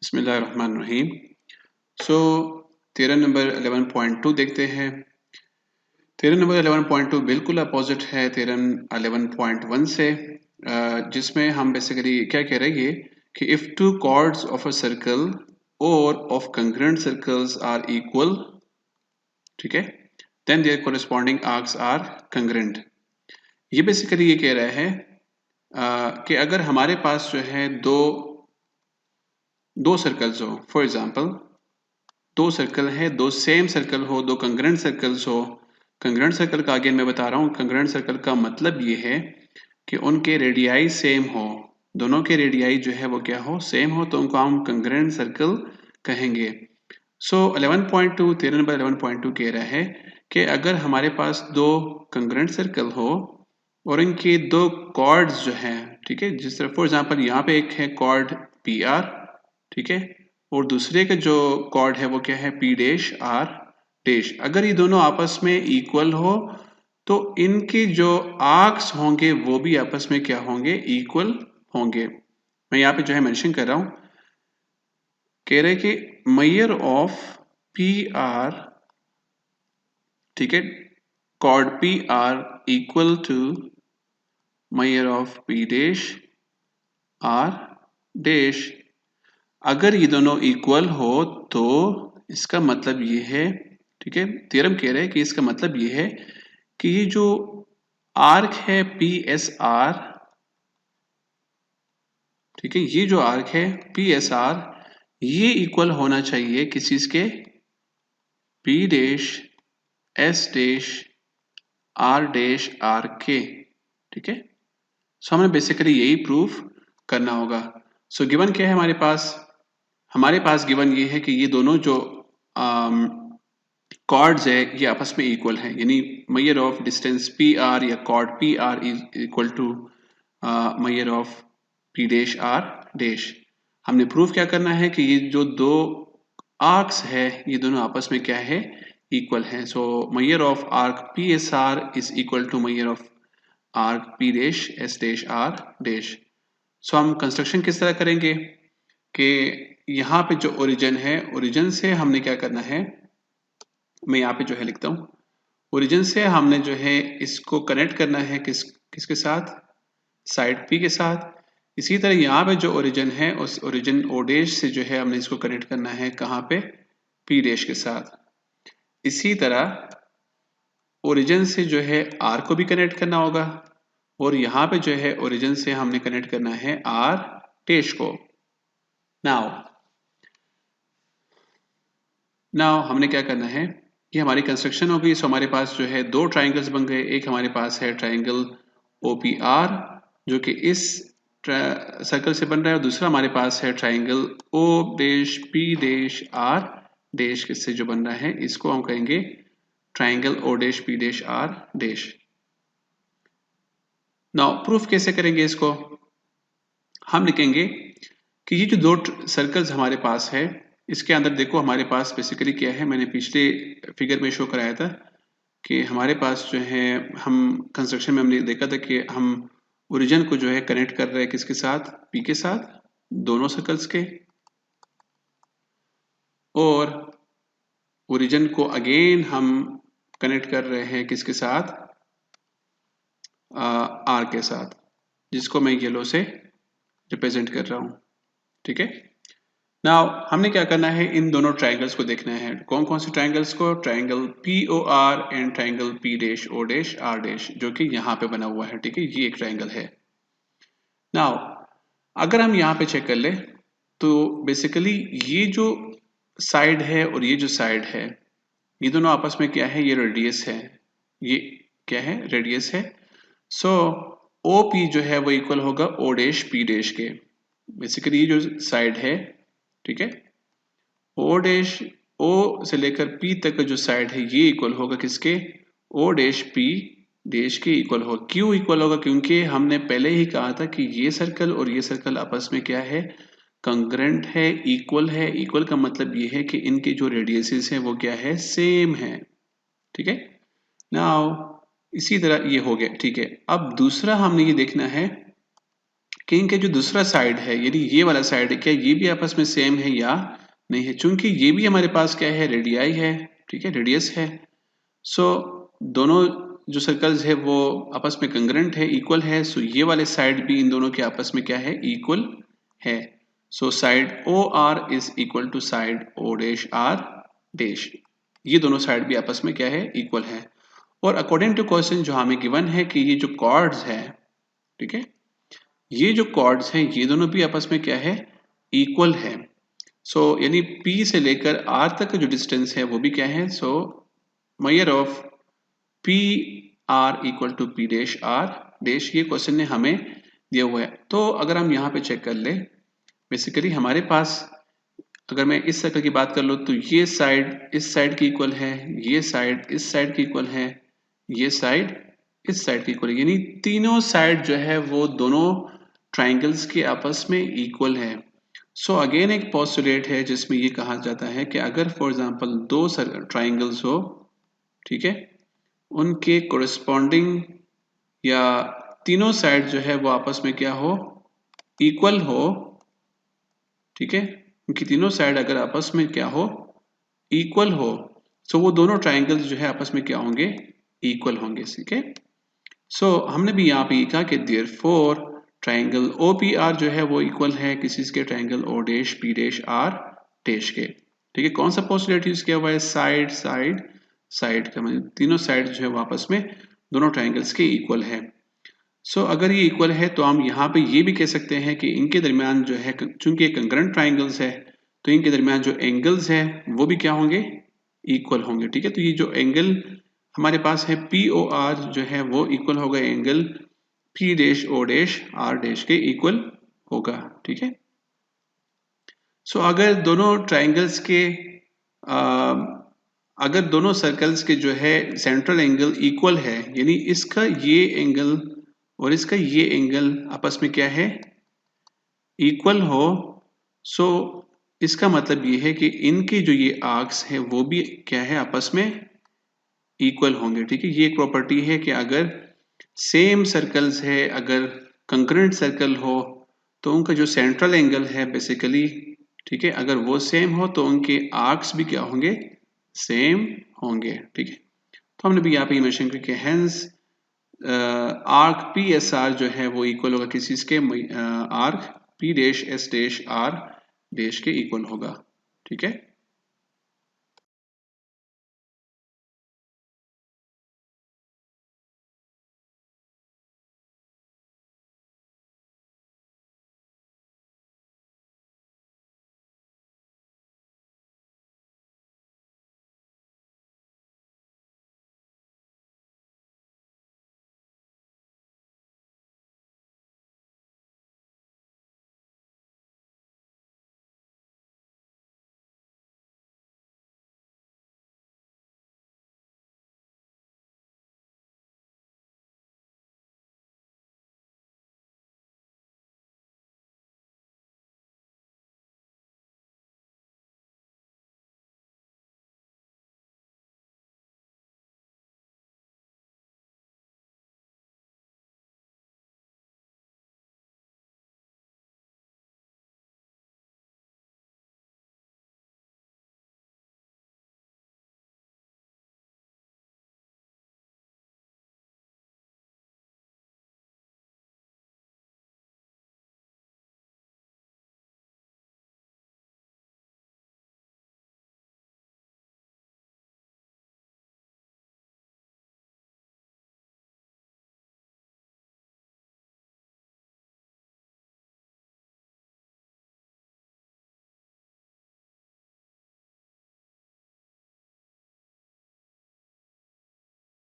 बिस्मिल्लाहिर्रहमानिर्रहीम। So theorem number 11.2 देखते हैं। थ्योरम नंबर 11.2 बिल्कुल अपोजिट है थ्योरम 11.1 से, जिसमें हम बेसिकली क्या कह रहे हैं कि if two chords of a circle और of congruent circles are equal, ठीक है, then their corresponding arcs are congruent। ये बेसिकली ये कह रहा है कि अगर हमारे पास जो है दो सर्कल्स हो, फॉर एग्जांपल दो सर्कल है, दो सेम सर्कल हो, दो कंग्रेंट सर्कल्स हो। कंग्रेंट सर्कल का अगेन मैं बता रहा हूँ, कंग्रेंट सर्कल का मतलब ये है कि उनके रेडियाई सेम हो, दोनों के रेडियाई जो है वो क्या हो, सेम हो, तो उनको हम कंग्रेंट सर्कल कहेंगे। सो 11.2 थ्योरम नंबर 11.2 कह रहा है कि अगर हमारे पास दो कंग्रेंट सर्कल हो और इनके दो कॉर्ड्स जो हैं, ठीक है, जिस तरह फॉर एग्जांपल यहाँ पे एक है कॉर्ड पी आर, ठीक है, और दूसरे का जो कॉर्ड है वो क्या है पी डैश आर डैश। अगर ये दोनों आपस में इक्वल हो तो इनके जो आर्क्स होंगे वो भी आपस में क्या होंगे, इक्वल होंगे। मैं यहाँ पे जो है मेंशन कर रहा हूं, कह रहे कि मेजर ऑफ पी आर, ठीक है, chord P R equal to measure of P dash R dash. अगर ये दोनों इक्वल हो तो इसका मतलब ये है, ठीक है, थ्योरम कह रहे हैं कि इसका मतलब ये है कि ये जो आर्क है पी एस आर, ठीक है, ये जो आर्क है पी एस आर ये इक्वल होना चाहिए किस चीज के, P dash S dash R dash R के, ठीक है। सो हमें बेसिकली यही प्रूफ करना होगा। सो गिवन क्या है हमारे पास गिवन ये है कि ये दोनों जो कॉर्ड्स है ये आपस में इक्वल है, यानी measure of distance P R या chord P R is equal to measure of P dash R dash. हमने प्रूफ क्या करना है कि ये जो दो आर्क्स है ये दोनों आपस में क्या है, इक्वल है। So measure of arc P S R is equal to measure of arc P dash S dash R dash. सो हम कंस्ट्रक्शन किस तरह करेंगे कि यहाँ पे जो ओरिजिन है, ओरिजिन से हमने क्या करना है, मैं यहाँ पे जो है लिखता हूँ, ओरिजिन से हमने जो है इसको कनेक्ट करना है किसके साथ, साइड पी के साथ। इसी तरह यहाँ पे जो ओरिजिन है उस ओरिजिन ओ डैश से जो है हमने इसको कनेक्ट करना है कहाँ पे, पी डैश के साथ। इसी तरह ओरिजिन से जो है आर को भी कनेक्ट करना होगा और यहाँ पे जो है ओरिजिन से हमने कनेक्ट करना है आर डैश को। नाउ हमने क्या करना है, ये हमारी कंस्ट्रक्शन हो गई। सो हमारे पास जो है दो ट्राइंगल्स बन गए, एक हमारे पास है ट्राइंगल ओ पी आर जो कि इस सर्कल से बन रहा है और दूसरा हमारे पास है triangle O dash P dash R dash किससे जो बन रहा है, इसको हम कहेंगे triangle O dash P dash R dash. Now proof कैसे करेंगे इसको, हम लिखेंगे कि ये जो दो सर्कल्स हमारे पास है इसके अंदर देखो हमारे पास बेसिकली क्या है, मैंने पिछले फिगर में शो कराया था कि हमारे पास जो है हम कंस्ट्रक्शन में हमने देखा था कि हम ओरिजिन को जो है कनेक्ट कर रहे हैं किसके साथ, पी के साथ, दोनों सर्कल्स के, और ओरिजिन को अगेन हम कनेक्ट कर रहे हैं किसके साथ, आर के साथ, जिसको मैं येलो से रिप्रेजेंट कर रहा हूं, ठीक है। नाउ हमने क्या करना है, इन दोनों ट्राइंगल्स को देखना है। कौन कौन से ट्राइंगल्स को, triangle P O R and triangle P dash O dash R dash, जो कि यहाँ पे बना हुआ है, ठीक है, ये एक ट्राइंगल है। नाउ अगर हम यहाँ पे चेक कर ले तो बेसिकली ये जो साइड है और ये जो साइड है ये दोनों आपस में क्या है, ये रेडियस है, ये क्या है, रेडियस है। सो ओ पी जो है वो इक्वल होगा ओ डैश पी डैश के। बेसिकली ये जो साइड है, ठीक है, ओ डैश ओ से लेकर पी तक का जो साइड है ये इक्वल होगा किसके, ओ डैश पी डैश के इक्वल होगा। क्यों इक्वल होगा, क्योंकि हमने पहले ही कहा था कि ये सर्कल और ये सर्कल आपस में क्या है, कंग्रेंट है, इक्वल है। इक्वल का मतलब ये है कि इनके जो रेडियसेस हैं वो क्या है, सेम है, ठीक है। नाउ इसी तरह ये हो गया, ठीक है। अब दूसरा हमने ये देखना है कि इनके जो दूसरा साइड है यानी ये वाला साइड है, क्या ये भी आपस में सेम है या नहीं है। चूंकि ये भी हमारे पास क्या है, रेडियाई है, ठीक है, रेडियस है। सो दोनों जो सर्कल्स है वो आपस में कंग्रेंट है, इक्वल है। सो ये वाले साइड भी इन दोनों के आपस में क्या है, इक्वल है। So side O R is equal to side O dash R dash, ये दोनों साइड भी आपस में क्या है, इक्वल है। और अकॉर्डिंग टू क्वेश्चन जो हमें गिवन है कि ये जो कॉर्ड्स है, ठीक है, ये जो कॉर्ड्स हैं ये दोनों भी आपस में क्या है, इक्वल है। सो यानी P से लेकर R तक का जो डिस्टेंस है वो भी क्या है, so measure of P R equal to P dash R dash, ये क्वेश्चन ने हमें दिया हुआ है। तो अगर हम यहाँ पे चेक कर ले, बेसिकली हमारे पास अगर मैं इस सर्कल की बात कर लूँ तो ये साइड इस साइड की इक्वल है, ये साइड इस साइड की इक्वल है, ये साइड इस साइड की इक्वल है, यानी तीनों साइड जो है वो दोनों ट्राइंगल्स के आपस में इक्वल है। सो अगेन एक पोस्टुलेट है जिसमें ये कहा जाता है कि अगर फॉर एग्जांपल दो ट्राइंगल्स हो, ठीक है, उनके कोरिस्पॉन्डिंग या तीनों साइड जो है वो आपस में क्या हो, इक्वल हो, ठीक है, उनकी तीनों साइड अगर आपस में क्या हो, इक्वल हो, सो वो दोनों ट्राइंगल्स जो है आपस में क्या होंगे, इक्वल होंगे, ठीक है। सो हमने भी यहाँ पे कहा कि therefore triangle O P R जो है वो इक्वल है किसी के triangle O dash P dash R dash के, ठीक है। कौन सा पोस्टुलेट यूज किया हुआ है, साइड साइड साइड का, मतलब तीनों साइड जो है वो आपस में दोनों ट्राइंगल्स के इक्वल है। सो अगर ये इक्वल है तो हम यहाँ पे ये भी कह सकते हैं कि इनके दरमियान जो है, चूंकि ये कंकरेंट ट्राइंगल्स है तो इनके दरमियान जो एंगल्स है वो भी क्या होंगे, इक्वल होंगे, ठीक है। तो ये जो एंगल हमारे पास है पी ओ आर जो है वो इक्वल होगा angle P dash O dash R dash के इक्वल होगा, ठीक है। सो अगर दोनों ट्राइंगल्स के अगर दोनों सर्कल्स के जो है सेंट्रल एंगल इक्वल है, यानी इसका ये एंगल और इसका ये एंगल आपस में क्या है, इक्वल हो, सो इसका मतलब ये है कि इनके जो ये आर्क्स है वो भी क्या है, आपस में इक्वल होंगे, ठीक है। ये एक प्रॉपर्टी है कि अगर सेम सर्कल्स है, अगर कंकरेंट सर्कल हो तो उनका जो सेंट्रल एंगल है बेसिकली, ठीक है, अगर वो सेम हो तो उनके आर्क्स भी क्या होंगे, सेम होंगे, ठीक है। तो हमने भी यहाँ पे मेंशन किया कि hence arc P S R जो है वो इक्वल होगा किसी इसके arc P dash S dash R dash के इक्वल होगा, ठीक है।